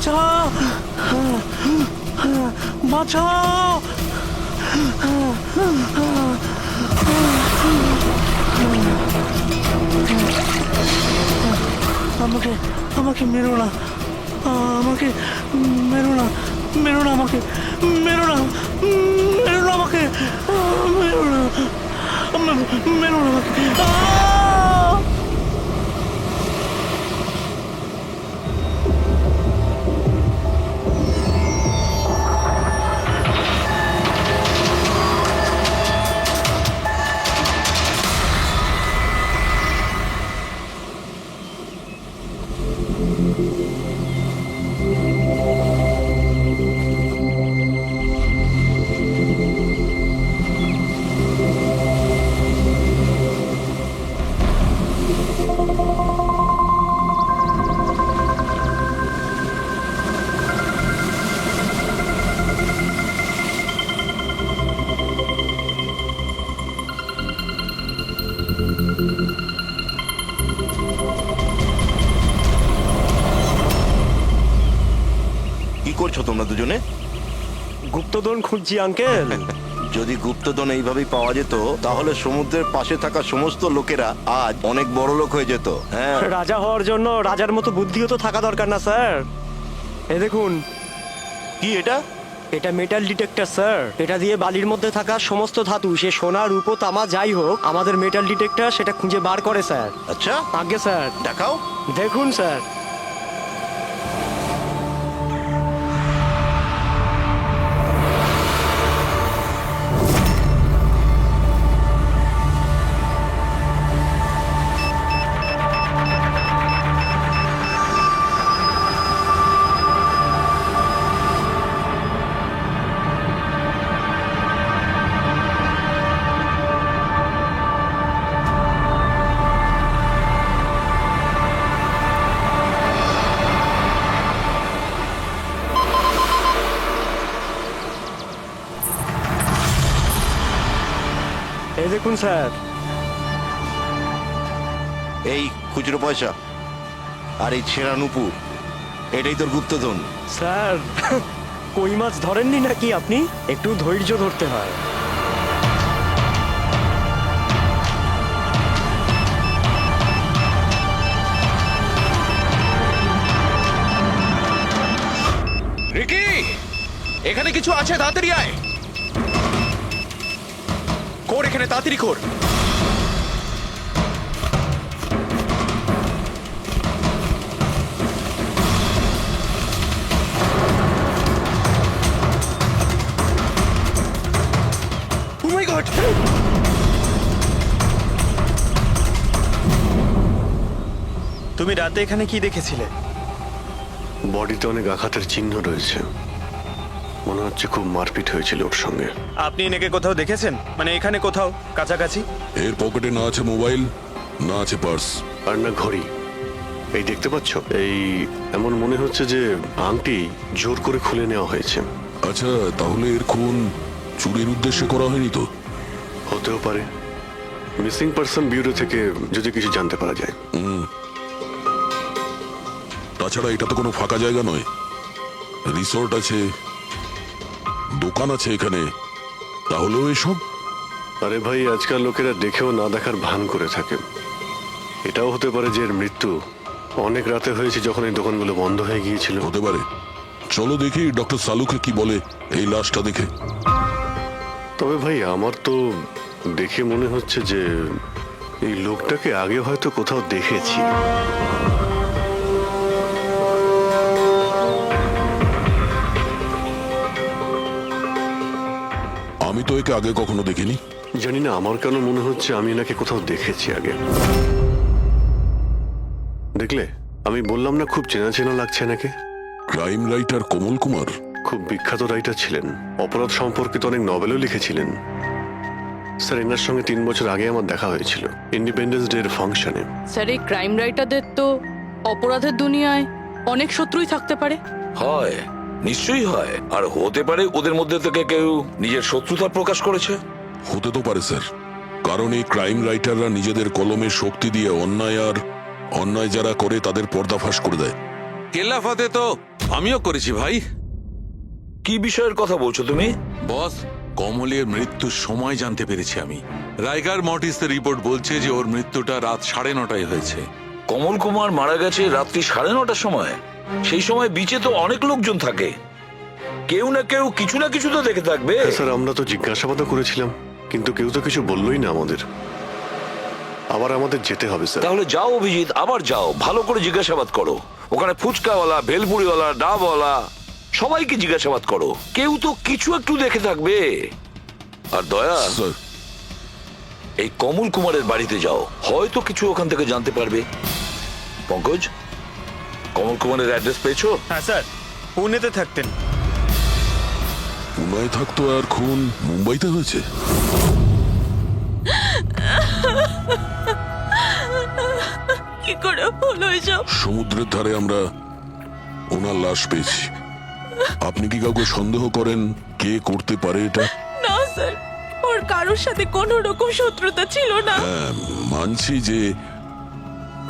বাঁচাও, বাঁচাও। আমাকে আমাকে মেরো না, আমাকে মেরো না, মেরো না, আমাকে মেরো না, মেরো না, আমাকে মেরো না, মেরো না আমাকে। কি করছো তোমরা দুজনে? গুপ্তধন খুঁজছি আঙ্কেল। যদি গুপ্তধন এইভাবেই পাওয়া যেত তাহলে সমুদ্রের পাশে থাকা সমস্ত লোকেরা আজ অনেক বড় লোক হয়ে যেত। হ্যাঁ, রাজা হওয়ার জন্য রাজার মতো বুদ্ধিও তো থাকা দরকার না স্যার? এ দেখুন, কি এটা? এটা মেটাল ডিটেক্টর স্যার। এটা দিয়ে বালির মধ্যে থাকা সমস্ত ধাতু, সে সোনা রূপো তামা যাই হোক, আমাদের মেটাল ডিটেক্টর সেটা খুঁজে বার করে স্যার। আচ্ছা, আগে স্যার দেখাও। দেখুন স্যার। এই দেখুন স্যার। এই খুচরো পয়সা আর এই ছেঁড়া নুপুর, এটাই তোর গুপ্তধন। স্যার কই মাছ ধরেননি নাকি আপনি? একটু ধৈর্য ধরতে হয়। রিকি, এখানে কিছু আছে, তাড়াতাড়ি আয়। কর এখানে, তাড়াতাড়ি কর। Oh my God! তুমি রাতে এখানে কি দেখেছিলে? বডিতে অনেক আঘাতের চিহ্ন রয়েছে, মনে হচ্ছে খুব মারপিট হয়েছিল ওর সঙ্গে। আপনি এনাকে কোথাও দেখেছেন? মানে এখানে কোথাও কাছাকাছি? এর পকেটে না আছে মোবাইল, না আছে পার্স। আর না ঘড়ি। এই দেখতে পাচ্ছ, এই এমন মনে হচ্ছে যে আংটি জোর করে খুলে নেওয়া হয়েছে। আচ্ছা, তাহলে এর খুন চুরির উদ্দেশ্যে করা হয়নি তো? হতেও পারে। মিসিং পারসন ব্যুরো থেকে যদি কিছু জানতে পারা যায়। তাছাড়া এটা তো কোনো ফাঁকা জায়গা নয়, রিসোর্ট আছে, দোকান আছে এখানে। তাহলেও এসব? আরে ভাই, আজকাল লোকেরা দেখেও না দেখার ভান করে থাকে। এটাও হতে পারে যে এর মৃত্যু অনেক রাতে হয়েছে, যখন এই দোকানগুলো বন্ধ হয়ে গিয়েছিল। হতে পারে। চলো দেখি ডক্টর সালুকে কি বলে এই লাশটা দেখে। তবে ভাই, আমার তো দেখে মনে হচ্ছে যে এই লোকটাকে আগে হয়তো কোথাও দেখেছি। আমি তো একে আগে কখনো দেখিনি। জানি না, আমার কেন মনে হচ্ছে আমি এনাকে কোথাও দেখেছি আগে। দেখলে, আমি বললাম না খুব চেনা চেনা লাগছে এনাকে। ক্রাইম রাইটার কোমল কুমার খুব বিখ্যাত রাইটার ছিলেন, অপরাধ সম্পর্কিত অনেক নভেলও লিখেছিলেন। স্যার, এনার সঙ্গে 3 বছর আগে আমার দেখা হয়েছিল ইন্ডিপেন্ডেন্স ডে এর ফাংশনে। স্যার, এই ক্রাইম রাইটারদের তো অপরাধের দুনিয়ায় অনেক শত্রুই থাকতে পারে। হয়, নিশ্চয়ই হয়। আর হতে পারে ওদের মধ্যে থেকে কেউ নিজের শত্রুতা প্রকাশ করেছে। হতে তো পারে স্যার, কারণ এই ক্রাইম রাইটাররা নিজেদের কলমের শক্তি দিয়ে অন্যায় যারা করে তাদের পর্দাফাশ করে দেয়। কেল্লাফাতে তো আমিও করেছি ভাই। কি বিষয়ের কথা বলছো তুমি? বস, কমলের মৃত্যুর সময় জানতে পেরেছি আমি। রাইগার মর্টিসের রিপোর্ট বলছে যে ওর মৃত্যুটা রাত 9:30টায় হয়েছে। কমল কুমার মারা গেছে রাত্রি 9:30টার সময়। সেই সময় বিচে তো অনেক লোকজন থাকে, কেউ না কেউ কিছু না কিছু তো দেখে থাকবে। হ্যাঁ, স্যার আমরা তো জিজ্ঞাসাবাদও করেছিলাম, কিন্তু কেউ তো কিছু বললোই না আমাদের। আবার আমাদের যেতে হবে স্যার। তাহলে যাও অভিজিৎ, আবার যাও, ভালো করে জিজ্ঞাসাবাদ করো। ওখানে ফুচকাওয়ালা, ভেলপুরিওয়ালা, ডাবওয়ালা সবাইকে জিজ্ঞাসাবাদ করো, কেউ তো কিছু একটু দেখে থাকবে। আর দয়া, স্যার, এই কমল কুমারের বাড়িতে যাও, হয়তো কিছু ওখান থেকে জানতে পারবে। পঙ্কজ, কমল কুমারের অ্যাড্রেস পেয়েছো? হ্যাঁ স্যার, পুনেতে থাকতেন। পুনায় থাকতো আর খুন মুম্বাইতে হয়েছে। কি করে হলো এসব? সমুদ্রের ধারে আমরা ওনার লাশ পেয়েছি। আপনি কি কাউকে সন্দেহ করেন কে করতে পারে এটা? না স্যার, ওর কারোর সাথে কোনো রকম শত্রুতা ছিল না। হ্যাঁ, মানছি যে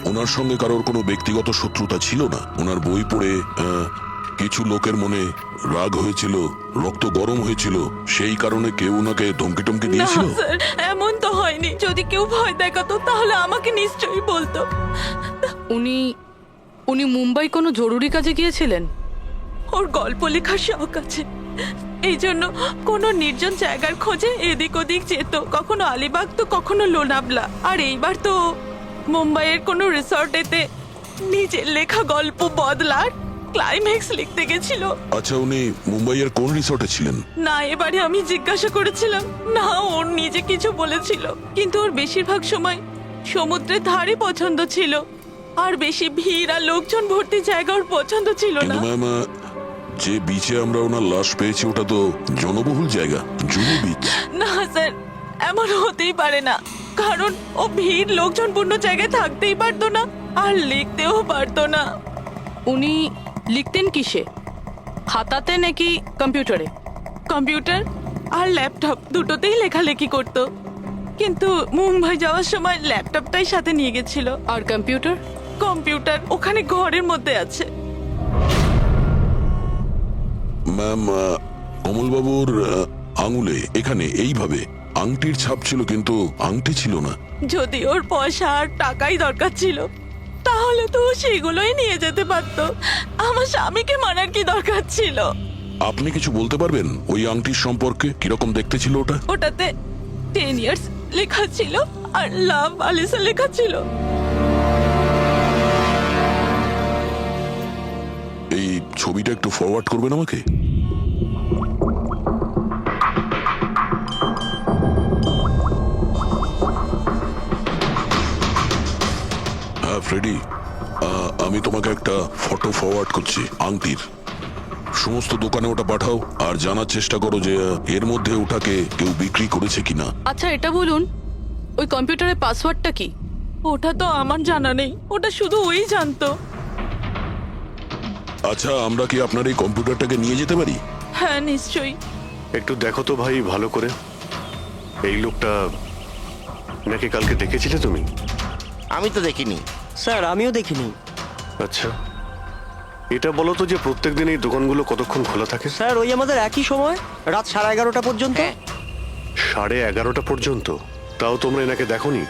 ওনার সঙ্গে কারোর কোনো ব্যক্তিগত শত্রুতা ছিল না। ওনার বই পড়ে কিছু লোকের মনে রাগ হয়েছিল, রক্ত গরম হয়েছিল, সেই কারণে কেউ ওনাকে ধমকি টমকি না দিয়েছিল। স্যার, এমন তো হয়নি। যদি কেউ ভয় দেখাতো তাহলে আমাকে নিশ্চয়ই বলতো। উনি উনি মুম্বাই কোনো জরুরি কাজে গিয়েছিলেন। ওর গল্প লেখার শখ আছে, এই জন্য কোনো নির্জন জায়গার খোঁজে এদিক ওদিক যেত, কখনো আলিবাগ তো কখনো লোনাবলা। আর এইবার তো মুম্বাইয়ের কোনো রিসর্টেতে নিজের লেখা গল্প বদলার ক্লাইম্যাক্স লিখতে গেছিল। আচ্ছা, উনি মুম্বাইয়ের কোন রিসর্টে ছিলেন? না, এবারে আমি জিজ্ঞাসা করেছিলাম না, ওর নিজে কিছু বলেছিল, কিন্তু ওর বেশিরভাগ সময় সমুদ্রের ধারে পছন্দ ছিল, আর বেশি ভিড় আর লোকজন ভর্তি জায়গা ওর পছন্দ ছিল না। কিন্তু ম্যাম, যে বিচে আমরা ওনার লাশ পেয়েছি ওটা তো জনবহুল জায়গা, জুহু বিচ। না স্যার, এমন হতেই পারে না, কারণ ও ভিড় লোকজনপূর্ণ জায়গায় থাকতেই পারতো না আর লিখতেও পারতো না। উনি লিখতেন কিসে, খাতাতে নাকি কম্পিউটারে? কম্পিউটার আর ল্যাপটপ দুটোতেই লেখালেখি করতো, কিন্তু মুম্বাই যাওয়ার সময় ল্যাপটপটাই সাথে নিয়ে গেছিল। আর কম্পিউটার? কম্পিউটার ওখানে ঘরের মধ্যে আছে। ম্যাম, কমলবাবুর আঙুলে এখানে এইভাবে আংটির ছাপ ছিল, কিন্তু আংটি ছিল না। যদি ওর পয়সা আর টাকাই দরকার ছিল তাহলে তো ও সেগুলোই নিয়ে যেতে পারতো। আমার স্বামীকে মারার কি দরকার ছিল? আপনি কিছু বলতে পারবেন ওই আংটির সম্পর্কে? কিরকম দেখতে ছিল ওটা? ওটাতে 10 ইয়ার্স লেখা ছিল আর লাভ আলিসা লেখা ছিল। এই ছবিটা একটু ফরওয়ার্ড করবেন আমাকে? হ্যাঁ ফ্রেডি, আমি তোমাকে একটা ফটো ফরওয়ার্ড করছি আংটির। সমস্ত দোকানে ওটা পাঠাও আর জানার চেষ্টা করো যে এর মধ্যে ওটাকে কেউ বিক্রি করেছে কিনা। আচ্ছা এটা বলুন, ওই কম্পিউটারের পাসওয়ার্ডটা কি? ওটা তো আমার জানা নেই, ওটা শুধু ওই জানতো। আচ্ছা, আমরা কি আপনার এই কম্পিউটারটাকে নিয়ে যেতে পারি? হ্যাঁ নিশ্চয়ই। একটু দেখো তো ভাই ভালো করে, এই লোকটা নাকি কালকে দেখেছিলে তুমি? আমি তো দেখিনি। স্যার, আমিও দেখিনি। আচ্ছা, এটা বলো তো যে প্রত্যেকদিন এই দোকানগুলো কতক্ষণ খোলা থাকে? স্যার, ওই আমাদের একই সময়, রাত 11:30 পর্যন্ত। 11:30 পর্যন্ত? তাও তোমরা এনাকে দেখোনি?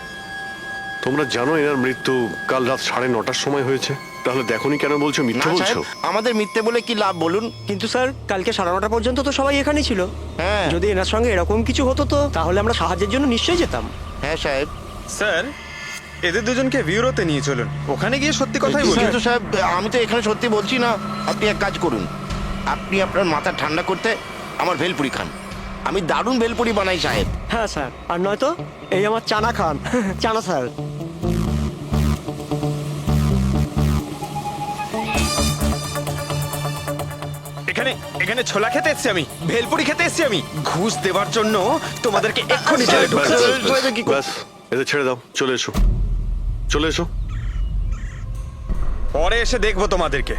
তোমরা জানো এনার মৃত্যু কাল রাত 9:30টার সময় হয়েছে, তাহলে দেখোনি কেন বলছো? না মিথ্যে বলছো? সাহেব, আমাদের মিথ্যে বলে কি লাভ বলুন? কিন্তু স্যার, কালকে 9:30 পর্যন্ত তো সবাই এখানেই ছিল। হ্যাঁ। যদি এনার সঙ্গে এরকম কিছু হতো তো তাহলে আমরা সাহায্যের জন্য নিশ্চয়ই যেতাম। হ্যাঁ সাহেব। স্যার, এদের দুজনকে ব্যুরোতে নিয়ে চলুন, ওখানে গিয়ে সত্যি কথাই বলুন। কিন্তু সাহেব, আমি তো এখানে সত্যি বলছি না। আপনি এক কাজ করুন, আপনি আপনার মাথা ঠান্ডা করতে আমার ভেলপুরি খান। আমি দারুণ ভেলপুরি বানাই সাহেব। হ্যাঁ স্যার, আর নয়তো এই আমার চানা খান। চানা স্যার। এখানে এখানে ছোলা খেতে এসেছি আমি, ভেলপুরি খেতে এসেছি আমি। ঘুষ দেওয়ার জন্য তোমাদেরকে এক্ষুনি জেলে ঢুকাতে হবে। ব্যাস, এদের ছেড়ে দাও, চলে এসো, চলে এসো। পরে এসে দেখবো তোমাদেরকে।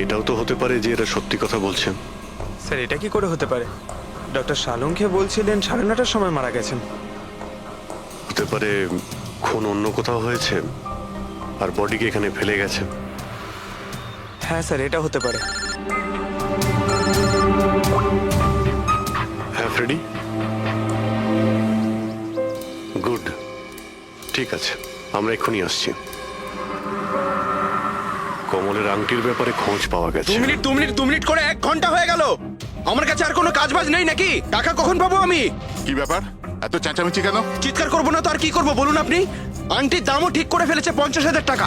এটাও তো হতে পারে যে এরা সত্যি কথা বলছেন। স্যার, এটা কি করে হতে পারে? ডক্টর শালুংকে বলছিলেন 9:30টার সময় মারা গেছেন। হতে পারে খুন অন্য কোথাও হয়েছে আর বডিকে এখানে ফেলে গেছে। হ্যাঁ স্যার, এটা হতে পারে। হ্যাঁ ফ্রেডি, গুড, ঠিক আছে, আমরা এক্ষুনি আসছি। কমলের আংটির ব্যাপারে খোঁজ পাওয়া গেছে। 2 মিনিট করে 1 ঘন্টা হয়ে গেল। আমার কাছে আর কোনো কাজ বাজ নেই নাকি? টাকা কখন পাবো আমি? কি ব্যাপার, এত চেঁচামেচি কেন? চিৎকার করবো না তো আর কি করবো বলুন আপনি? আংটির দামও ঠিক করে ফেলেছে 50,000 টাকা,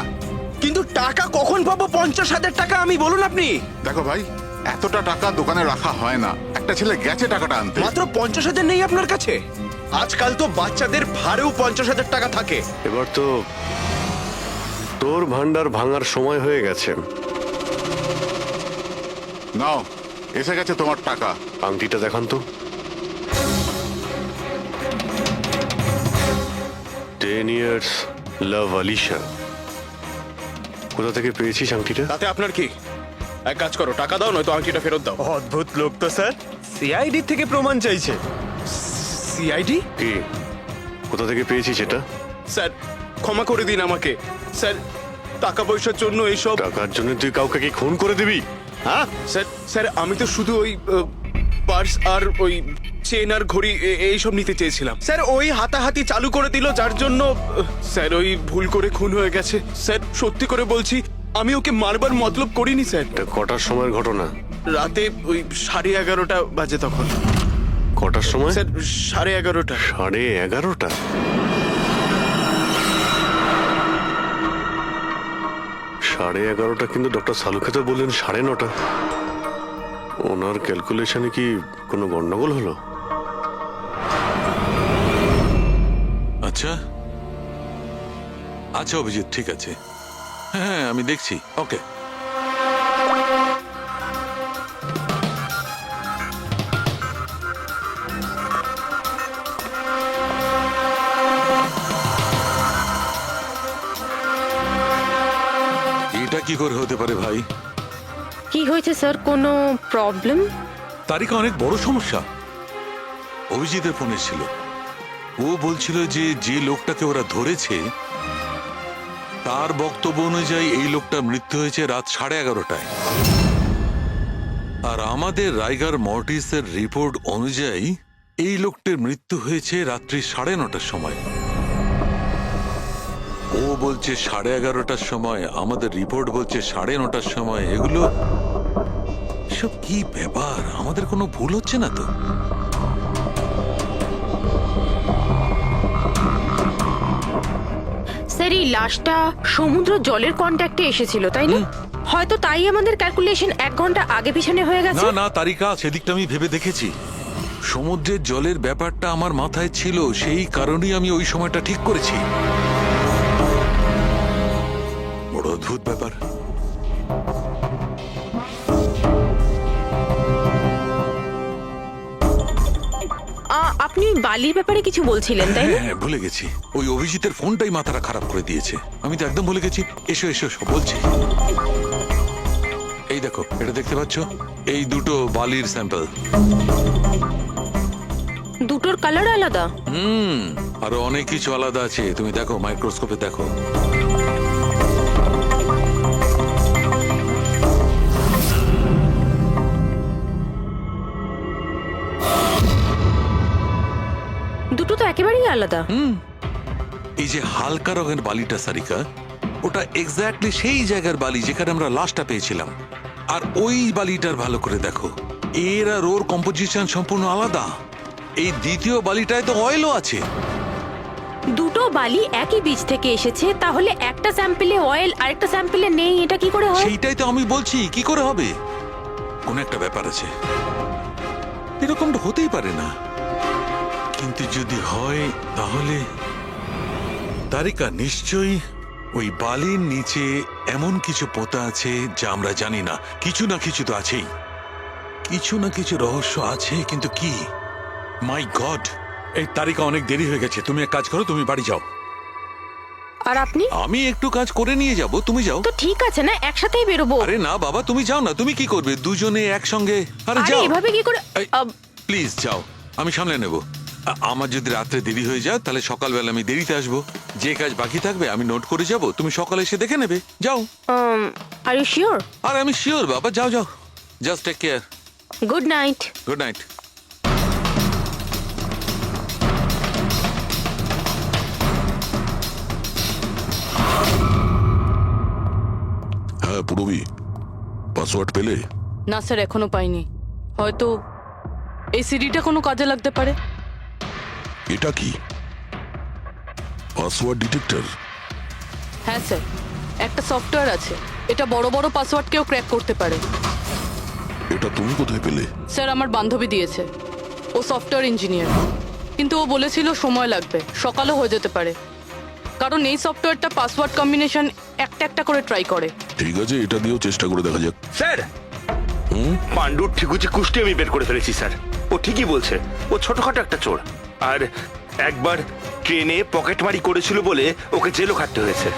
কিন্তু টাকা কখন পাবো 50,000 টাকা আমি, বলুন আপনি? দেখো ভাই, এতটা টাকা দোকানে রাখা হয় না। একটা ছেলে গেছে টাকাটা আনতে। মাত্র 50,000 নেই আপনার কাছে? আজকাল তো বাচ্চাদের ভাড়েও 50,000 টাকা থাকে। এবার তো তোর ভান্ডার ভাঙার সময় হয়ে গেছে। নাও, এসে গেছে তোমার টাকা। আংটিটা দেখান তো। 10 years লাভ আলিশা। কোথা থেকে পেয়েছিস আংটিটা? তাতে আপনার কি? এক কাজ করো, টাকা দাও, নয়তো আংটিটা ফেরত দাও। অদ্ভুত লোক তো স্যার, সিআইডি থেকে প্রমাণ চাইছে। সিআইডি? কি, কোথা থেকে পেয়েছিস এটা? স্যার ক্ষমা করে দিন আমাকে স্যার, টাকা পয়সার জন্য এইসব। টাকার জন্য তুই কাউকে কি খুন করে দিবি? হ্যাঁ স্যার স্যার আমি তো শুধু ওই পার্স আর ওই চেন আর ঘড়ি এইসব নিতে চেয়েছিলাম স্যার। ওই হাতাহাতি চালু করে দিল, যার জন্য স্যার ওই ভুল করে খুন হয়ে গেছে। স্যার সত্যি করে বলছি, আমি ওকে মারবার মতলব করিনি স্যার। এটা কটার সময়ের ঘটনা? রাতে ওই 11:30 বাজে তখন। কটার সময়? স্যার 11:30। 11:30? সাড়ে 11:30 কিন্তু ডক্টর সালুকে তো বললেন 9:30। ওনার ক্যালকুলেশনে কি কোনো গন্ডগোল হলো? আচ্ছা আচ্ছা অভিজিৎ, ঠিক আছে, হ্যাঁ আমি দেখছি। ওকে, এটা কি করে হতে পারে ভাই? কি হয়েছে স্যার, কোনো প্রবলেম? তারিখে অনেক বড় সমস্যা। অভিজিতের ফোনে ছিল, ও বলছিল যে যে লোকটাকে ওরা ধরেছে তার বক্তব্য অনুযায়ী এই লোকটা মৃত্যু হয়েছে রাত 11:30টায়, আর আমাদের রাইগার মর্টিসের রিপোর্ট অনুযায়ী এই লোকটির মৃত্যু হয়েছে রাত্রি 9:30টার সময়। ও বলছে 11:30টার সময়, আমাদের রিপোর্ট বলছে 9:30টার সময়। এগুলো সব কি ব্যাপার? আমাদের কোনো ভুল হচ্ছে না তো? স্যার এই লাশটা সমুদ্র জলের কন্ট্যাক্টে এসেছিল, তাই না? হয়তো তাই আমাদের ক্যালকুলেশন 1 ঘন্টা আগে পিছনে হয়ে গেছে। না না তারিকা, সেদিকটা আমি ভেবে দেখেছি। সমুদ্রের জলের ব্যাপারটা আমার মাথায় ছিল, সেই কারণেই আমি ওই সময়টা ঠিক করেছি। বড় অদ্ভুত ব্যাপার। আপনি বালির ব্যাপারে কিছু বলছিলেন, তাই না? হ্যাঁ ভুলে গেছি, ওই অভিজিতের ফোনটাই মাথাটা খারাপ করে দিয়েছে। আমি তো একদম ভুলে গেছি। এসো এসো, সব বলছি। এই দেখো, এটা দেখতে পাচ্ছ? এই দুটো বালির স্যাম্পল। দুটোর কালার আলাদা? আরো অনেক কিছু আলাদা আছে, তুমি দেখো, মাইক্রোস্কোপে দেখো। দুটো তো একেবারেই আলাদা। এই যে হালকা রঙের বালিটা সারিকা, ওটা এক্স্যাক্টলি সেই জায়গার বালি যেখানে আমরা লাশটা পেয়েছিলাম। আর ওই বালিটার ভালো করে দেখো, এর আর ওর কম্পোজিশন সম্পূর্ণ আলাদা। এই দ্বিতীয় বালিটায় তো অয়েলও আছে। দুটো বালি একই বীজ থেকে এসেছে, তাহলে একটা স্যাম্পলে অয়েল আর একটা স্যাম্পলে নেই, এটা কি করে হয়? সেইটাই তো আমি বলছি, কি করে হবে? কোন একটা ব্যাপার আছে, এরকমটা হতেই পারে না। কিন্তু যদি হয় তাহলে তারিকা নিশ্চয়ই ওই বালির নিচে এমন কিছু পোতা আছে যা আমরা জানি না। কিছু না কিছু তো আছেই, কিছু না কিছু রহস্য আছে, কিন্তু কি? মাই গড, এই তারিকা অনেক দেরি হয়ে গেছে। তুমি এক কাজ করো, তুমি বাড়ি যাও। আর আপনি? আমি একটু কাজ করে নিয়ে যাব, তুমি যাও। তো ঠিক আছে না, একসাথেই বেরোবো। আরে না বাবা, তুমি যাও না। তুমি কি করবে দুজনে একসঙ্গে? আরে আরে যাও। এভাবে কি করে? প্লিজ যাও, আমি সামলে নেব। আমার যদি রাত্রে দেরি হয়ে যায় তাহলে সকালবেলা আমি দেরিতে আসবো। যে কাজ বাকি থাকবে আমি নোট করে যাব, তুমি সকালে এসে দেখে নেবে। যাও। Are you sure? আর আমি শিওর বাবা, যাও যাও, just take care. Good night. Good night. হ্যাঁ পুরবি, পাসওয়ার্ড পেলে? না স্যার, এখনো পাইনি। হয়তো এই সিডিটা কোনো কাজে লাগতে পারে। এটা কি পাসওয়ার্ড ডিটেক্টর? হ্যাঁ স্যার, একটা সফটওয়্যার আছে, এটা বড় বড় পাসওয়ার্ডকেও ক্র্যাক করতে পারে। এটা তুমি কোথায় পেলে? স্যার, আমার বান্ধবী দিয়েছে। ও সফটওয়্যার ইঞ্জিনিয়ার, কিন্তু ও বলেছিল সময় লাগবে, সকালও হয়ে যেতে পারে, কারণ এই সফটওয়্যারটা পাসওয়ার্ড কম্বিনেশন একটা একটা করে ট্রাই করে। ঠিক আছে, এটা দিয়েও চেষ্টা করে দেখা যাক। স্যার, পাণ্ডুর ঠিকুচি কুষ্টি আমি বের করে ফেলেছি স্যার। ও ঠিকই বলছে, ও ছোটখাটো একটা চোর। আর একবার ট্রেনে পকেটমারি করেছিল বলে ওকে জেলও খাটতে হয়েছে।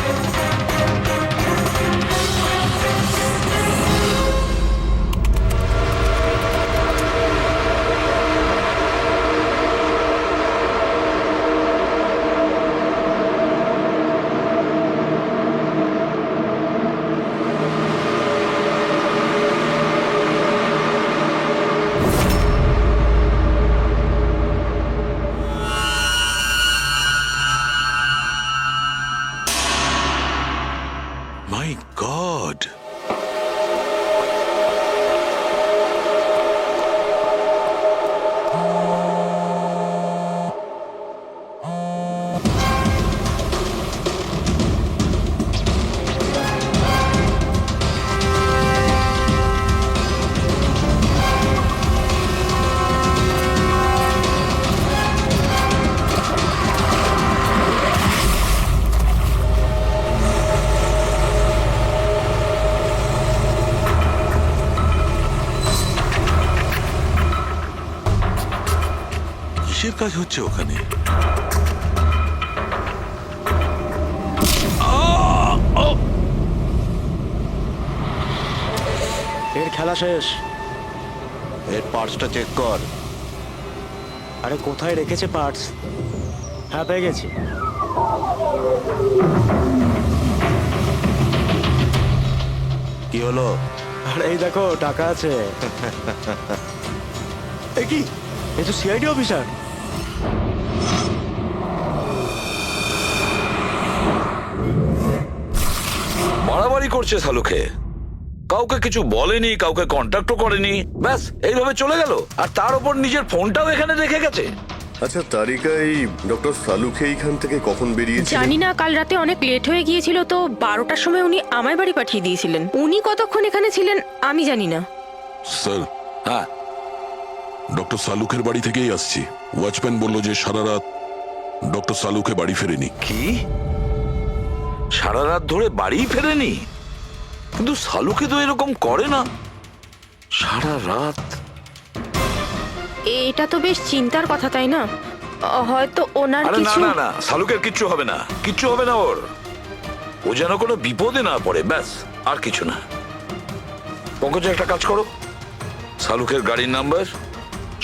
মাই গড, কিসের কাজ হচ্ছে ওখানে? এর খেলা শেষ। এর পার্সটা চেক কর। আরে কোথায় রেখেছে পার্টস? হ্যাঁ, পেয়ে গেছি। কি হলো? আরে এই দেখো, টাকা আছে। এ কি, এ তো সিআইডি অফিসার। বাড়াবাড়ি করছে সালুকে, কাউকে কিছু বলেনি, কাউকে কন্ট্যাক্টও করেনি, ব্যাস এইভাবে চলে গেল। আর তার উপর নিজের ফোনটাও এখানে রেখে গেছে। আচ্ছা তারিকা, এই ডক্টর সালুকে এইখান থেকে কখন বেরিয়েছে? জানি না, কাল রাতে অনেক লেট হয়ে গিয়েছিল তো 12টার সময় উনি আমায় বাড়ি পাঠিয়ে দিয়েছিলেন। উনি কতক্ষণ এখানে ছিলেন আমি জানি না। স্যার, হ্যাঁ, ডক্টর সালুকের বাড়ি থেকেই আসছি। ওয়াচম্যান বলল যে সারা রাত ডক্টর সালুকে বাড়ি ফেরেনি। কি সারা রাত ধরে বাড়ি ফেরেনি? কিন্তু সালুকে তো এরকম করে না, সারা রাত। এটা তো বেশ চিন্তার কথা, তাই না? হয়তো ওনার আরে না কিছু। না না, সালুকের কিচ্ছু হবে না, কিচ্ছু হবে না ওর। ও যেন কোনো বিপদে না পড়ে, ব্যাস, আর কিছু না। পঙ্কজ, একটা কাজ করো, সালুকের গাড়ির নাম্বার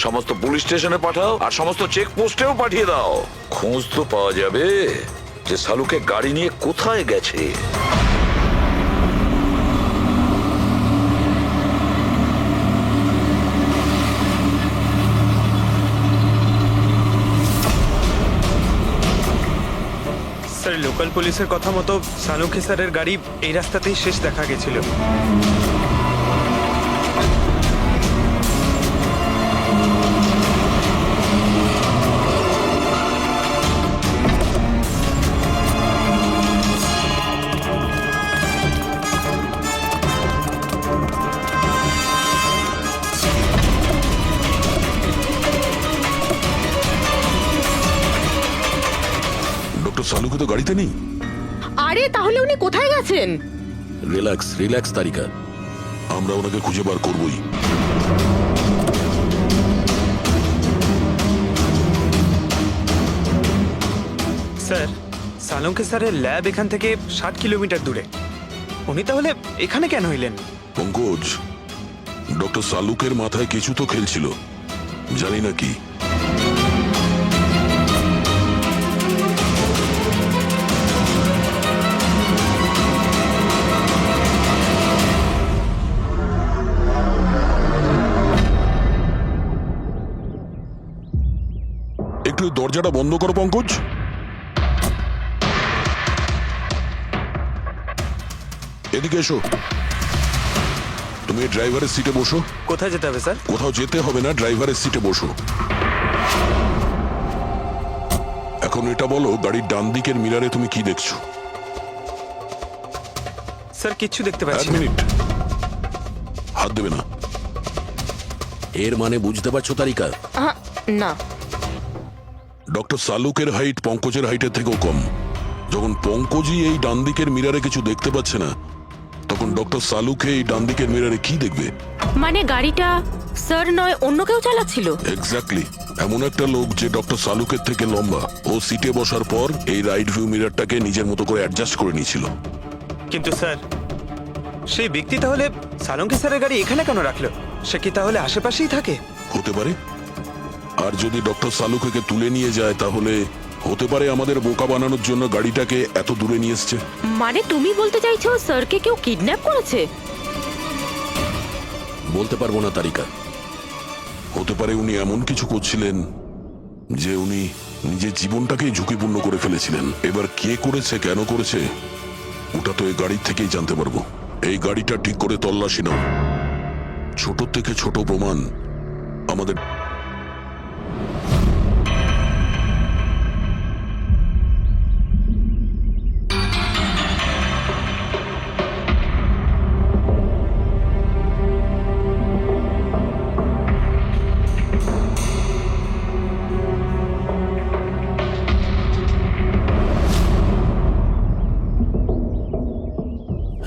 সমস্ত পুলিশ স্টেশনে পাঠাও, আর সমস্ত চেক পোস্টেও পাঠিয়ে দাও। খোঁজ তো পাওয়া যাবে যে সালুকে গাড়ি নিয়ে কোথায় গেছে। স্যার, লোকাল পুলিশের কথা মতো সালুকে স্যারের গাড়ি এই রাস্তাতেই শেষ দেখা গেছিল। ডক্টর সালুকে তো গাড়িতে নেই। আরে তাহলে উনি কোথায় গেছেন? রিল্যাক্স রিল্যাক্স তারিকা, আমরা ওনাকে খুঁজে বার করবই। স্যার, সালুকে স্যারের ল্যাব এখান থেকে 60 কিলোমিটার দূরে। উনি তাহলে এখানে কেন এলেন? পঙ্কজ, ডক্টর সালুকের মাথায় কিছু তো খেলছিল, জানি না কি। একটু এই দরজাটা বন্ধ করো পঙ্কজ। এদিকে এসো। তুমি ড্রাইভারের সিটে বসো। কোথায় যেতে হবে স্যার? কোথাও যেতে হবে না, ড্রাইভারের সিটে বসো। এখন এটা বলো, গাড়ির ডান দিকের মিরারে তুমি কি দেখছো? স্যার কিচ্ছু দেখতে এক পাচ্ছি না। মিনিট, হাত দেবে না। এর মানে বুঝতে পারছো তারিকা? না। ডক্টর সালুকের হাইট পঙ্কজের হাইটের থেকেও কম। যখন পঙ্কজই এই ডান দিকের মিরারে কিছু দেখতে পাচ্ছে না, তখন ডক্টর সালুকে এই ডান দিকের মিরারে কি দেখবে? মানে গাড়িটা স্যার নয়, অন্য কেউ চালাচ্ছিল। এক্স্যাক্টলি, এমন একটা লোক যে ডক্টর সালুকের থেকে লম্বা। ও সিটে বসার পর এই রাইট ভিউ মিরারটাকে নিজের মতো করে অ্যাডজাস্ট করে নিয়েছিল। কিন্তু স্যার, সেই ব্যক্তি তাহলে সালঙ্কি স্যারের গাড়ি এখানে কেন রাখলো? সে কি তাহলে আশেপাশেই থাকে? হতে পারে। আর যদি ডক্টর সালুকে তুলে নিয়ে যায়, তাহলে হতে পারে আমাদের বোকা বানানোর জন্য গাড়িটাকে এত দূরে নিয়ে এসছে। মানে তুমি বলতে চাইছো স্যারকে কেউ কিডন্যাপ করেছে? বলতে পারবো না তারিকা। হতে পারে উনি এমন কিছু করছিলেন যে উনি নিজের জীবনটাকেই ঝুঁকিপূর্ণ করে ফেলেছিলেন। এবার কে করেছে, কেন করেছে, ওটা তো এই গাড়ির থেকেই জানতে পারবো। এই গাড়িটা ঠিক করে তল্লাশি নাও। ছোট থেকে ছোট প্রমাণ আমাদের।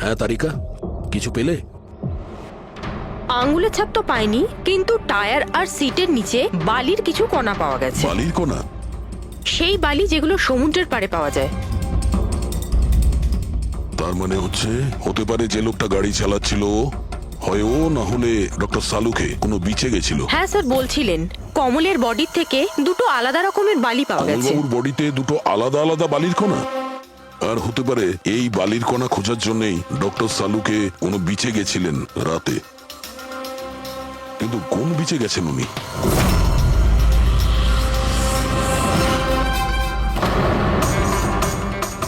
হ্যাঁ তারিকা, কিছু পেলে? আঙ্গুলের ছাপ তো পাইনি, কিন্তু টায়ার আর সিটের নিচে বালির কিছু কণা পাওয়া গেছে। বালির কণা? সেই বালি যেগুলো সমুদ্রের পাড়ে পাওয়া যায়। তার মানে হচ্ছে, হতে পারে যে লোকটা গাড়ি চালাচ্ছিল হয় ও, না হলে ডক্টর সালুকে কোনো বিচে গেছিল। হ্যাঁ স্যার, বলছিলেন কমলের বডির থেকে দুটো আলাদা রকমের বালি পাওয়া গেছে। কমলবাবুর বডিতে দুটো আলাদা আলাদা বালির কণা। আর হতে পারে এই বালির কণা খোঁজার জন্যই ডক্টর সালুকে কোনো বিচে গেছিলেন রাতে। কিন্তু কোন বিচে গেছেন উনি?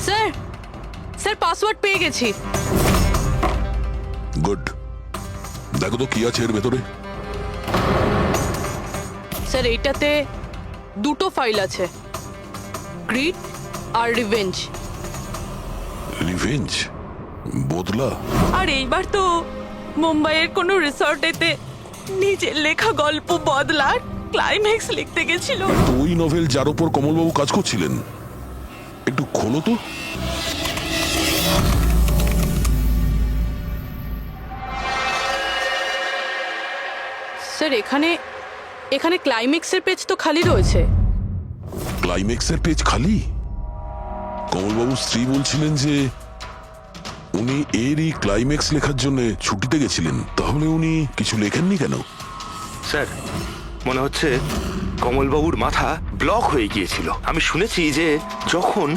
স্যার, স্যার পাসওয়ার্ড পেয়ে গেছি। গুড। দেখো তো কি আছে এর ভেতরে। স্যার এইটাতে দুটো ফাইল আছে, গ্রিড আর রিভেঞ্জ। রিভেঞ্জ? বদলা? আর এইবার তো মুম্বাইয়ের কোনো রিসর্টেতে নিজের লেখা গল্প বদলার ক্লাইম্যাক্স লিখতে গেছিল। তো ওই নভেল যার উপর কমলবাবু কাজ করছিলেন, একটু খোলো তো। স্যার এখানে এখানে ক্লাইম্যাক্সের পেজ তো খালি রয়েছে। ক্লাইম্যাক্সের পেজ খালি? কমলবাবুর স্ত্রী বলছিলেন যে উনি এরই ক্লাইম্যাক্স লেখার জন্য ছুটিতে গেছিলেন। তাহলে উনি কিছু লেখেননি কেন? স্যার, মনে হচ্ছে কমলবাবুর মাথা ব্লক হয়ে গিয়েছিল। আমি শুনেছি যে যখন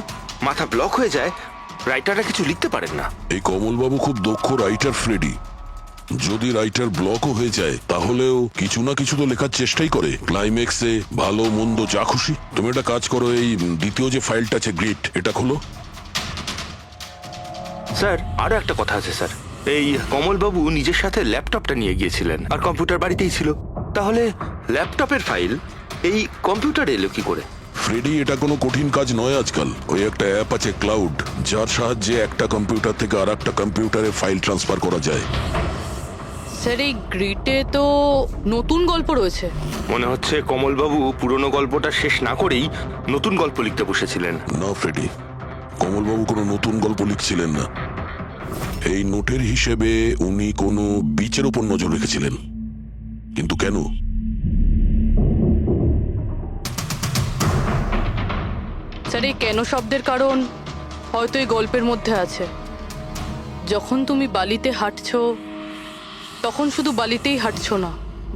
মাথা ব্লক হয়ে যায়, রাইটাররা কিছু লিখতে পারেন না। এই কমলবাবু খুব দক্ষ রাইটার ফ্রেডি। যদি রাইটার ব্লকও হয়ে যায়, তাহলেও কিছু না কিছু তো লেখার চেষ্টাই করে। ক্লাইম্যাক্সে ভালো মন্দ যা খুশি। তুমি একটা কাজ করো, এই দ্বিতীয় যে ফাইলটা আছে গ্রিড, এটা খোলো। স্যার, আরো একটা কথা আছে স্যার। এই কমলবাবু নিজের সাথে ল্যাপটপটা নিয়ে গিয়েছিলেন, আর কম্পিউটার বাড়িতেই ছিল। তাহলে ল্যাপটপের ফাইল এই কম্পিউটারে এলো কি করে? ফ্রেডি, এটা কোনো কঠিন কাজ নয় আজকাল। ওই একটা অ্যাপ আছে ক্লাউড, যার সাহায্যে একটা কম্পিউটার থেকে আর একটা কম্পিউটারে ফাইল ট্রান্সফার করা যায়। স্যার এই গ্রিডে তো নতুন গল্প রয়েছে। মনে হচ্ছে কমলবাবু পুরনো গল্পটা শেষ না করেই নতুন গল্প লিখতে বসেছিলেন। না ফ্রেডি, কমলবাবু কোনো নতুন গল্প লিখছিলেন না। এই নোটের হিসেবে উনি কোনো বিচের উপর নজর রেখেছিলেন। কিন্তু কেন? স্যার এই কেন শব্দের কারণ হয়তো এই গল্পের মধ্যে আছে। যখন তুমি বালিতে হাঁটছো, তখন শুধু বালিতেই হাঁটছো না,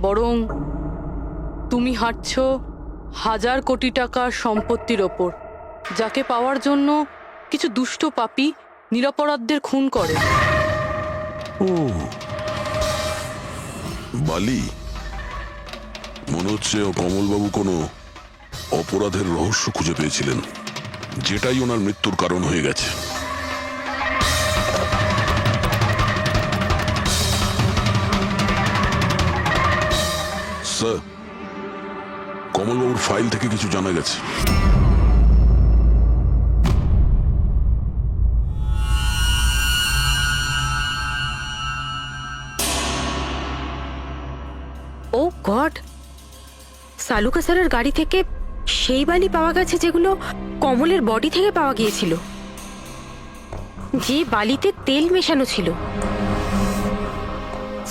বরং তুমি হাঁটছো হাজার কোটি টাকার সম্পত্তির ওপর, যাকে পাওয়ার জন্য কিছু দুষ্ট পাপী নিরপরাধদের খুন করে। ও, বালি। মনে হচ্ছে কমলবাবু কোনো অপরাধের রহস্য খুঁজে পেয়েছিলেন, যেটাই ওনার মৃত্যুর কারণ হয়ে গেছে। স্যার, কমলবাবুর ফাইল থেকে কিছু জানা গেছে। ও গড, সালুকা স্যারের গাড়ি থেকে সেই বালি পাওয়া গেছে যেগুলো কমলের বডি থেকে পাওয়া গিয়েছিল, যে বালিতে তেল মেশানো ছিল।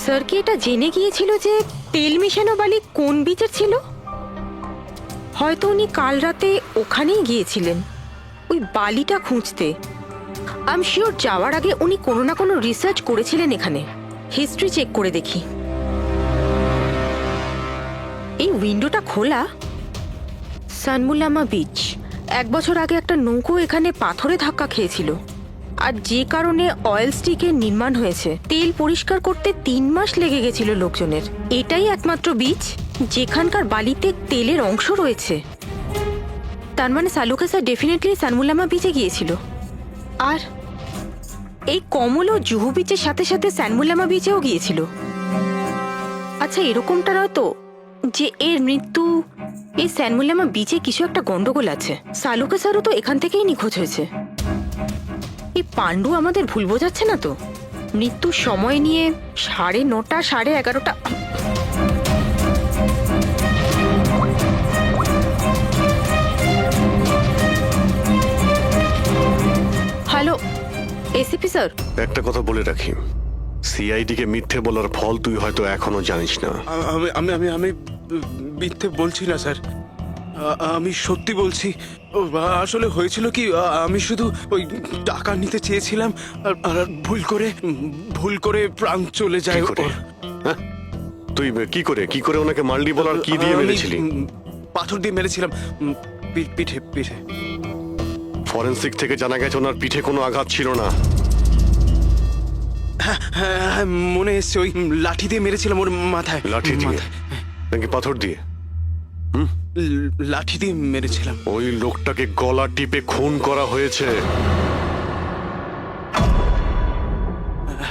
স্যার কি এটা জেনে গিয়েছিল যে তেল মেশানো বালি কোন বিচের ছিল? হয়তো উনি কাল রাতে ওখানেই গিয়েছিলেন ওই বালিটা খুঁজতে। আই এম শিওর যাওয়ার আগে উনি কোনো না কোনো রিসার্চ করেছিলেন এখানে। হিস্ট্রি চেক করে দেখি। এই উইন্ডোটা খোলা। সানমুলামা বিচ, 1 বছর আগে একটা নৌকো এখানে পাথরে ধাক্কা খেয়েছিল, আর যে কারণে অয়েল স্টিকের নির্মাণ হয়েছে। তেল পরিষ্কার করতে 3 মাস লেগে গেছিল লোকজনের। এটাই একমাত্র বিচ যেখানকার বালিতে তেলের অংশ রয়েছে। তার মানে সালুকা স্যার ডেফিনেটলি সানমুলামা বিচে গিয়েছিল। আর এই কমল ও জুহু বিচের সাথে সাথে সানমুলামা বিচেও গিয়েছিল। আচ্ছা, এরকমটা নয় তো যে এর মৃত্যু এই সানমুলামা বিচে কিছু একটা গন্ডগোল আছে? সালুকা স্যারও তো এখান থেকেই নিখোঁজ হয়েছে। এই পাণ্ডু আমাদের ভুল বোঝাচ্ছে না তো? মৃত্যুর সময় নিয়ে 9:30 11:30। হ্যালো এসিপি স্যার, একটা কথা বলে রাখি, সিআইডি কে মিথ্যে বলার ফল তুই হয়তো এখনো জানিস না। আমি আমি আমি মিথ্যে বলছি না স্যার, আমি সত্যি বলছি। আসলে হয়েছিল কি, আমি শুধু ওই টাকা নিতে চেয়েছিলাম আর ভুল করে প্রাণ চলে যায় ওর। হ্যাঁ? তুই কি করে ওনাকে মারলি বলার কি দিয়ে মেরেছিলি? পাথর দিয়ে মেরেছিলাম, পিঠে পিঠে। ফরেনসিক থেকে জানা গেছে ওনার পিঠে কোনো আঘাত ছিল না। হ্যাঁ, মনে এসছে, ওই লাঠি দিয়ে মেরেছিলাম ওর মাথায়। লাঠি দিয়ে নাকি পাথর দিয়ে? লাঠি দিয়ে মেরেছিলাম। ওই লোকটাকে গলা টিপে খুন করা হয়েছে।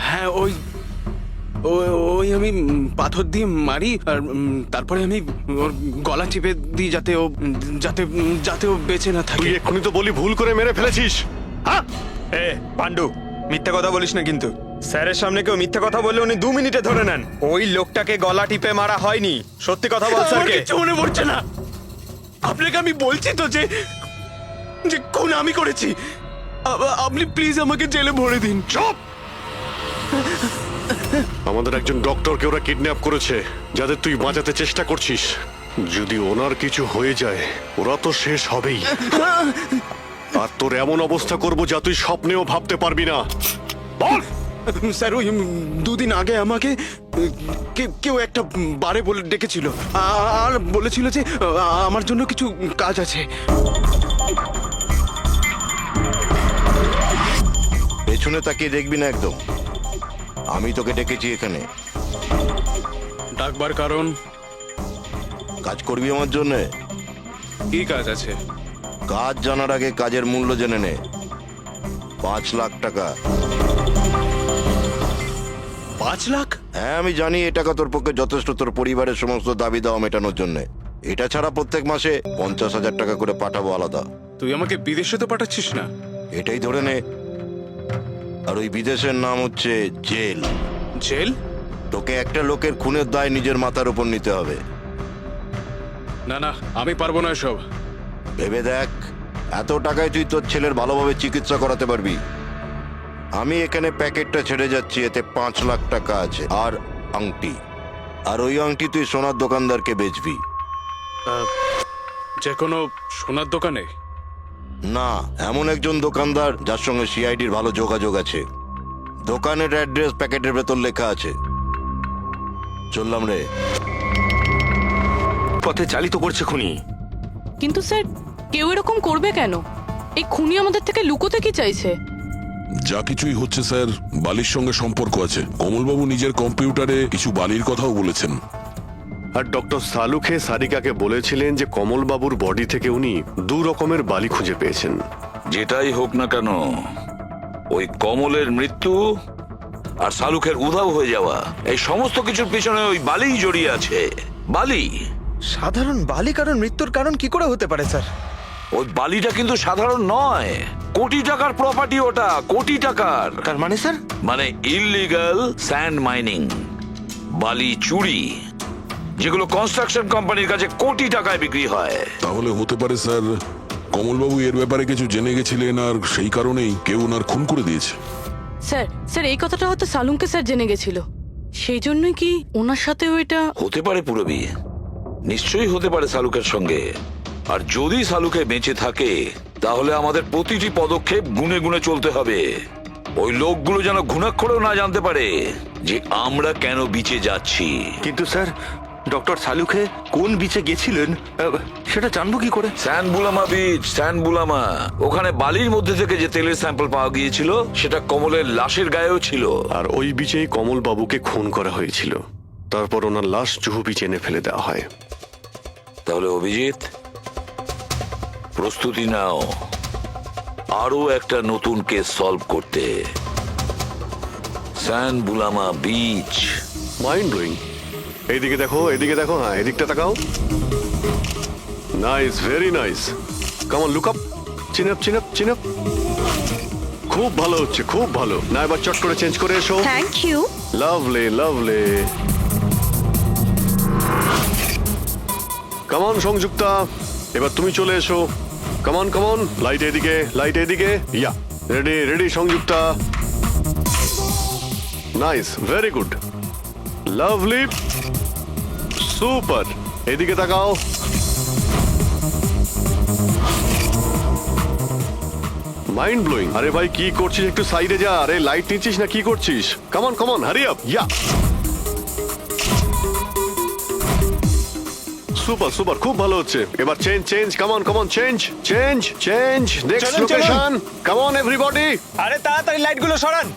হ্যাঁ, ওই আমি পাথর দিয়ে মারি, আর তারপরে আমি ওর গলা টিপে দিই যাতে ও বেঁচে না থাকে। তুই এক্ষুনি তো বলি ভুল করে মেরে ফেলেছিস। হ্যাঁ, এ পাণ্ডু, মিথ্যে কথা বলিস না কিন্তু। স্যারের সামনে কেউ মিথ্যে কথা বললে উনি 2 মিনিটে ধরে নেন। ওই লোকটাকে গলা টিপে মারা হয়নি। সত্যি কথা বল স্যারকে। কিছু মনে পড়ছে না। আপনাকে আমি বলছি তো যে খুন আমি করেছি। আপনি প্লিজ আমাকে জেলে ভরে দিন। চুপ! আমাদের একজন ডক্টরকে ওরা কিডন্যাপ করেছে, যাদের তুই বাঁচাতে চেষ্টা করছিস। যদি ওনার কিছু হয়ে যায় ওরা তো শেষ হবেই। আর তোর এমন অবস্থা করব যা তুই স্বপ্নেও ভাবতে পারবি না। বল স্যার, ওই 2 দিন আগে আমাকে কেউ একটা বারে বলে ডেকেছিল আর বলেছিল যে আমার জন্য কিছু কাজ আছে। পেছনে তাকিয়ে দেখবি না একদম। আমি তোকে ডেকেছি এখানে। ডাকবার কারণ? কাজ করবি আমার জন্যে। কি কাজ আছে? কাজ জানার আগে কাজের মূল্য জেনে নে। 5 লাখ টাকা। 5 লাখ? হ্যাঁ, আমি জানি এ টাকা তোর পক্ষে যথেষ্ট তোর পরিবারের সমস্ত দাবি দাওয়া মেটানোর জন্য। এটা ছাড়া প্রত্যেক মাসে 50,000 টাকা করে পাঠাবো আলাদা। তুই আমাকে বিদেশে তো পাঠাচ্ছিস না? এটাই ধরে নে। আর ওই বিদেশের নাম হচ্ছে জেল। জেল? তোকে একটা লোকের খুনের দায় নিজের মাথার উপর নিতে হবে। না, আমি পারবো না এসব। ভেবে দেখ, এত টাকায় তুই তোর ছেলের ভালোভাবে চিকিৎসা করাতে পারবি। আমি এখানে প্যাকেটটা ছেড়ে যাচ্ছি, এতে 5 লাখ টাকা আছে আর আংটি। আর ওই আংটি তুই সোনার দোকানদারকে বেচবি। যে কোনো সোনার দোকানে? না, এমন একজন দোকানদার যার সঙ্গে সিআইডির ভালো যোগাযোগ আছে। দোকানের অ্যাড্রেস প্যাকেটের ভেতর লেখা আছে। চললাম রে। পথে চালিত করছে খুনি। কিন্তু স্যার, কেউ এরকম করবে কেন? এই খুনি আমাদের থেকে লুকোতে কি চাইছে? যা কিছুই হচ্ছে স্যার, বালির সঙ্গে সম্পর্ক আছে। কমলবাবু নিজের কম্পিউটারে কিছু বালির কথাও বলেছেন। আর ডক্টর সালুখে সারিকাকে বলেছিলেন যে কমলবাবুর বডি থেকে উনি 2 রকমের বালি খুঁজে পেয়েছেন। যেটাই হোক না কেন, ওই কমলের মৃত্যু আর শালুকের উধাও হয়ে যাওয়া, এই সমস্ত কিছুর পিছনে ওই বালিই জড়িয়ে আছে। বালি। সাধারণ বালি কারণ মৃত্যুর কারণ কি করে হতে পারে স্যার? ওই বালিটা কিন্তু সাধারণ নয়, কোটি টাকার প্রপার্টি ওটা, কোটি টাকার। তার মানে স্যার? মানে ইললিগাল স্যান্ড মাইনিং, বালি চুরি, যেগুলো কনস্ট্রাকশন কোম্পানির কাছে কোটি টাকায় বিক্রি হয়। তাহলে হতে পারে স্যার কমলবাবু এর ব্যাপারে কিছু জেনে গেছিলেন আর সেই কারণেই কেউ ওনার খুন করে দিয়েছে। স্যার এই কথাটা হয়তো সালুমকে স্যার জেনে গেছিল, সেই জন্যই কি ওনার সাথেও এটা হতে পারে পুরবি, নিশ্চয়ই হতে পারে শালুকের সঙ্গে। আর যদি শালুকে বেঁচে থাকে তাহলে আমাদের প্রতিটি পদক্ষেপ গুনে গুনে চলতে হবে। ওই লোকগুলো যেন ঘুণাক্ষরেও না জানতে পারে যে আমরা কেন বিচে যাচ্ছি। কিন্তু স্যার, ডক্টর সালুখে কোন বিচে গেছিলেন সেটা জানবো কি করে? স্যান বুলামা বিচ, স্যান বুলামা। ওখানে বালির মধ্যে থেকে যে তেলের স্যাম্পল পাওয়া গিয়েছিল সেটা কমলের লাশের গায়েও ছিল। আর ওই বিচেই কমলবাবুকে খুন করা হয়েছিল। তারপর ওনার লাশ জুহু বিচে এনে ফেলে দেওয়া হয়। তাহলে অভিজিৎ, প্রস্তুতি নাও আরো একটা নতুন কেস সলভ করতে। স্যান বুলামা বিচ। Mind blowing. এইদিকে দেখো, এদিকে দেখো, হ্যাঁ এদিকটা তাকাও। Nice, very nice. Come on, look up, chin up, chin up, chin up. খুব ভালো হচ্ছে, খুব ভালো। না এবার চট করে চেঞ্জ করে এসো। Thank you. Lovely, lovely. Come on Sanjukta, এবার তুমি চলে এসো। Come on, come on. Light এদিকে, লাইট এদিকে। Yeah, ready, ready Sanjukta. Nice, very good, lovely, super. এদিকে তাকাও। Mind blowing. আরে ভাই কি করছিস, একটু সাইডে যা। আরে লাইট নিচ্ছিস না কি করছিস? Come on come on, hurry up. Yeah, super super, খুব ভালো হচ্ছে। এবার change change, come on come on, change change change. Next চলুন, চলুন। Location, come on everybody. আরে তাড়াতাড়ি লাইটগুলো সরান।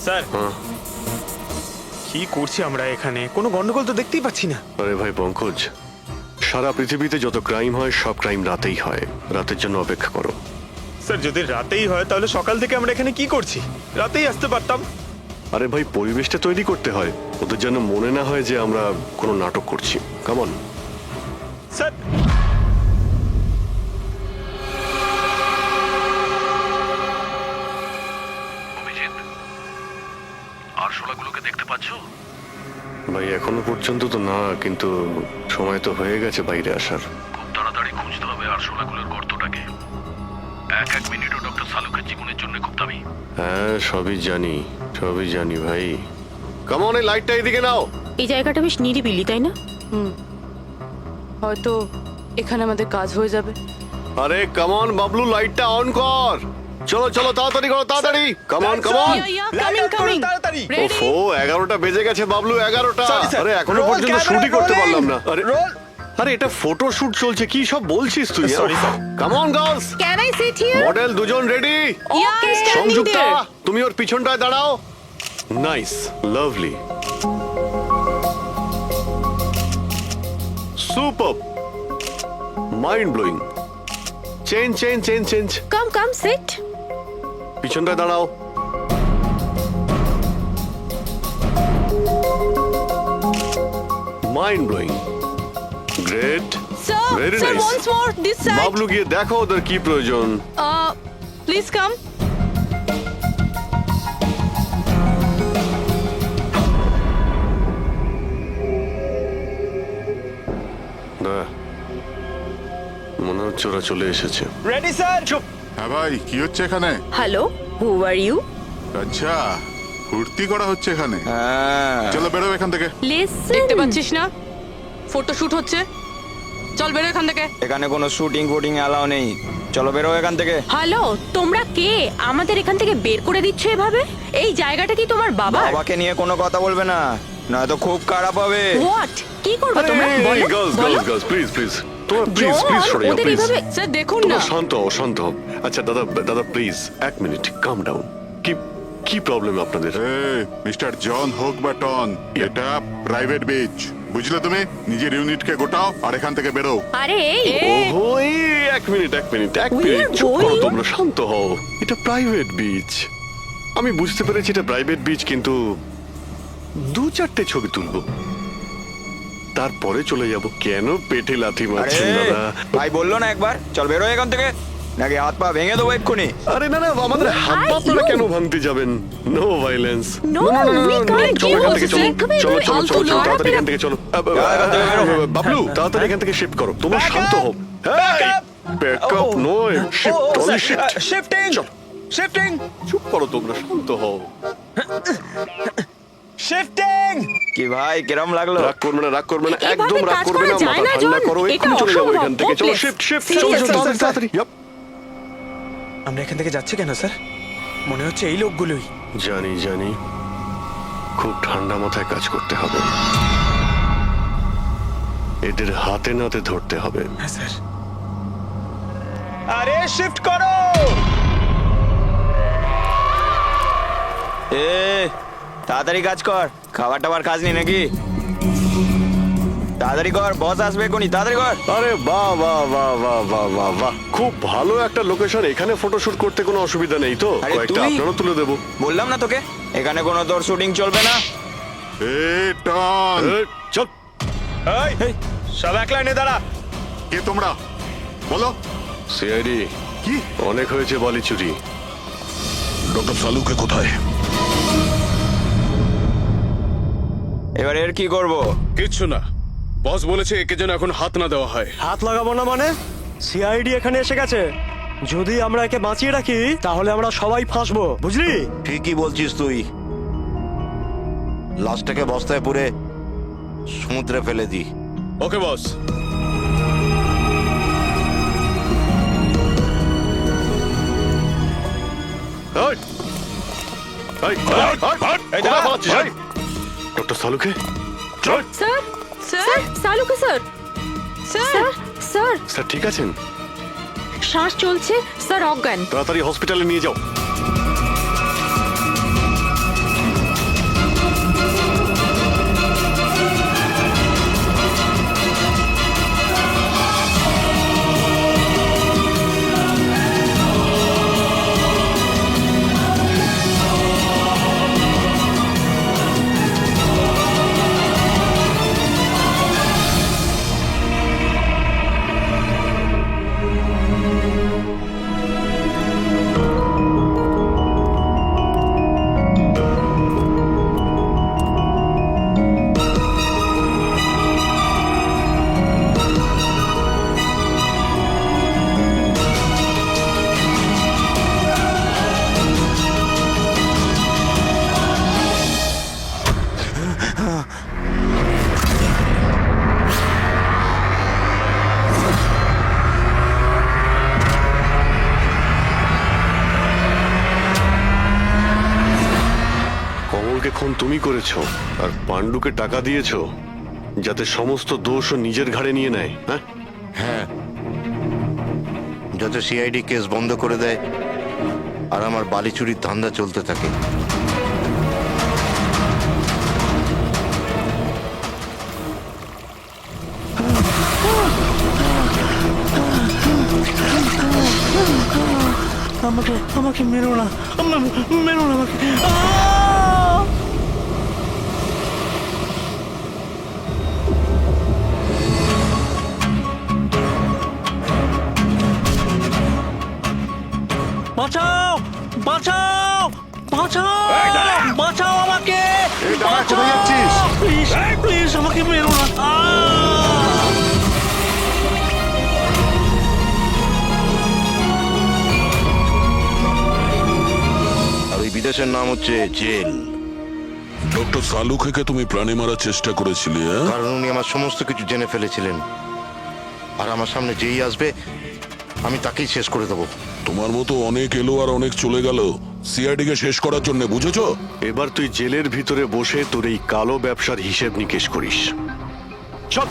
স্যার, কি করছি আমরা এখানে? কোনো গন্ডগোল তো দেখতেই পাচ্ছি না। আরে ভাই পঙ্কজ, সারা পৃথিবীতে যত ক্রাইম হয় সব ক্রাইম রাতেই হয়। রাতের জন্য অপেক্ষা করো। স্যার, যদি রাতেই হয় তাহলে সকাল থেকে আমরা এখানে কি করছি? রাতেই আসতে পারতাম। আরে ভাই পরিবেশটা তৈরি করতে হয়, ওদের যেন মনে না হয় যে আমরা কোনো নাটক করছি। কামন। স্যার, আরশোলাগুলোকে দেখতে পাচ্ছো? ভাই এখনো পর্যন্ত তো না, কিন্তু সময় তো হয়ে গেছে বাইরে আসার। খুব তাড়াতাড়ি খুঁজতে হবে আরশোলাগুলোর গর্তটাকে। এক এক মিনিটও ডক্টর সালুকের জীবনের জন্য খুব দামি। হ্যাঁ সবই জানি, সবই জানি ভাই। কামন, এই লাইটটা এদিকে নাও। এই জায়গাটা বেশ নিরিবিলি, তাই না? হয়তো এখানে আমাদের কাজ হয়ে যাবে। আরে কামন বাবলু, লাইটটা অন কর। চলো চলো, তাড়াতাড়ি করো, তাড়াতাড়ি। Come on come on. তাড়াতাড়ি। ওফো, 11টা বেজে গেছে বাবলু, 11টা। Sorry, sir. আরে এখনো Roll পর্যন্ত camera শুটই করতে rolling. পারলাম না। আরে Roll. আরে এটা ফটো শুট চলছে, কি সব বলছিস তুই? Sorry, sir. Come on girls, can I sit here? Model দুজন রেডি। ওকে, সংযুক্তা, তুমি ওর পিছনটায় দাঁড়াও। Nice, lovely, super, mind blowing. Change change change change. Come come sit. পিছনটায় দাঁড়াও। Mind blowing, great, very sir, nice. once more this side. Bablu গিয়ে দেখো ওদের কি প্রয়োজন। Please come. না, মনে হচ্ছে ওরা চলে এসেছে। Ready sir. চুপ। হ্যাঁ ভাই, কি হচ্ছে এখানে? Hello, who are you? আচ্ছা, ফুর্তি করা হচ্ছে এখানে। চলো বেরো এখান থেকে। লিসেন। দেখতে পাচ্ছিস না ফটো শুট হচ্ছে? চল বেরো এখান থেকে। এখানে কোনো শুটিং ফুটিং অ্যালাউ নেই। চলো বেরো এখান থেকে। হ্যালো, তোমরা কে? আমাদের এখান থেকে বের করে দিচ্ছ এভাবে? এই জায়গাটা কি তোমার বাবার? বাবাকে নিয়ে কোনো কথা বলবে না, নয়তো খুব খারাপ হবে। হোয়াট? কি করবে তোমরা? বলো, গার্লস বলো। গার্লস গার্লস, প্লিজ প্লিজ, তোমরা প্লিজ প্লিজ সরে যাও, ওদের প্লিজ। এইভাবে স্যার দেখুন না। তোমরা শান্ত হও, শান্ত হও। আচ্ছা দাদা, দাদা প্লিজ এক মিনিট, কাম ডাউন। কি কি প্রবলেম আপনাদের? মিস্টার জন হোক বা টন, এটা প্রাইভেট বিচ, বুঝলে তুমি? নিজের ইউনিটকে গোটাও আর এখান থেকে বেরো। আরে ওহো, এই এক মিনিট চুপ করো তোমরা, শান্ত হও। এটা প্রাইভেট বিচ, আমি বুঝতে পেরেছি এটা প্রাইভেট বিচ, কিন্তু 2-4টে ছবি তুলবো, তারপরে চলে যাব। কেন পেটে লাথি মারছেন দাদা? ভাই বললো না একবার চল বেরো এখান থেকে, নাকি হাত পা ভেঙে দেবো এক্ষুনি। আরে না আমাদের হাত পা আপনারা কেন ভাঙতে যাবেন? No violence. No, we can't চলো এখান থেকে, do চলো this. চলো চলো চলো চলো, তাড়াতাড়ি এখান থেকে চলো। বাবলু, হ্যাঁ। তাড়াতাড়ি এখান থেকে শিফট করো, তোমরা শান্ত হও। ব্যাকআপ নয়, shift, only shift. Shifting shifting চুপ করো তোমরা, শান্ত হও। শিফটিং। কি ভাই কিরম লাগলো? রাগ করবে না, এভাবে একদম রাগ কাজ করবে করা না, যায় মাথা না, ঠান্ডা জন। করো, এটা এক্ষুনি চলে যাবো অসম্ভব, এখান থেকে। চলো hopeless. শিফট, Seriously, চলো তাড়াতাড়ি। Yup. আমরা এখান থেকে যাচ্ছি কেন স্যার? মনে হচ্ছে এই লোকগুলোই। জানি, খুব ঠান্ডা মাথায় কাজ করতে হবে, এদের হাতে নাতে ধরতে হবে। হ্যাঁ স্যার। আরে শিফট করো। তাড়াতাড়ি কাজ কর, খাবার টাবার কাজ নেই নাকি? তাড়াতাড়ি কর, বস আসবে কোনি, তাড়াতাড়ি কর। আরে বাহ, খুব ভালো একটা লোকেশন, এখানে ফটোশুট করতে কোনো অসুবিধা নেই তো? আরে কয়েকটা তুই- আপনারও তুলে দেবো। বললাম না তোকে এখানে কোনো তোর শুটিং চলবে না। টন, চল। এই, সব এক লাইনে দাঁড়া। কে তোমরা? বলো। সিআইডি। কি? অনেক হয়েছে বালি চুরি। ডক্টর সালুকে কোথায়? এবার এর কি করব? কিচ্ছু না, বস বলেছে একে যেন এখন হাত না দেওয়া হয়। হাত লাগাবো না মানে? সিআইডি এখানে এসে গেছে, যদি আমরা একে বাঁচিয়ে রাখি তাহলে আমরা সবাই ফাঁসবো, বুঝলি? ঠিকই বলছিস তুই, লাশটাকে বস্তায় পুরে সমুদ্রে ফেলে দি। Okay boss. Doctor Saluke? Sir sir Saluke sir sir sir sir ঠিক আছেন? শ্বাস চলছে স্যার, অজ্ঞান। তাড়াতাড়ি হসপিটালে নিয়ে যাও। কমলকে খুন তুমি করেছো আর পাণ্ডুকে টাকা দিয়েছো যাতে সমস্ত দোষও নিজের ঘাড়ে নিয়ে নেয়। হ্যাঁ, যাতে সিআইডি কেস বন্ধ করে দেয় আর আমার বালি চুরির ধান্দা চলতে থাকে। আমাকে মেরো না, মেরো না আমাকে। বাঁচাও বাঁচাও বাঁচাও বাঁচাও আমাকে, কোথায় যাচ্ছিস? প্লিজ প্লিজ আমাকে মেরো না। আর ওই বিদেশের নাম হচ্ছে জেল। ডক্টর সালুকে তুমি প্রাণে মারার চেষ্টা করেছিলে? কারণ উনি আমার সমস্ত কিছু জেনে ফেলেছিলেন, আর আমার সামনে যেই আসবে আমি তাকেই শেষ করে দেবো। তোমার মতো অনেক এলো আর অনেক চলে গেল সিআইডি কে শেষ করার জন্য, বুঝেছো? এবার তুই জেলের ভিতরে বসে তোর এই কালো ব্যবসার হিসেব নিকেশ করিস। চল।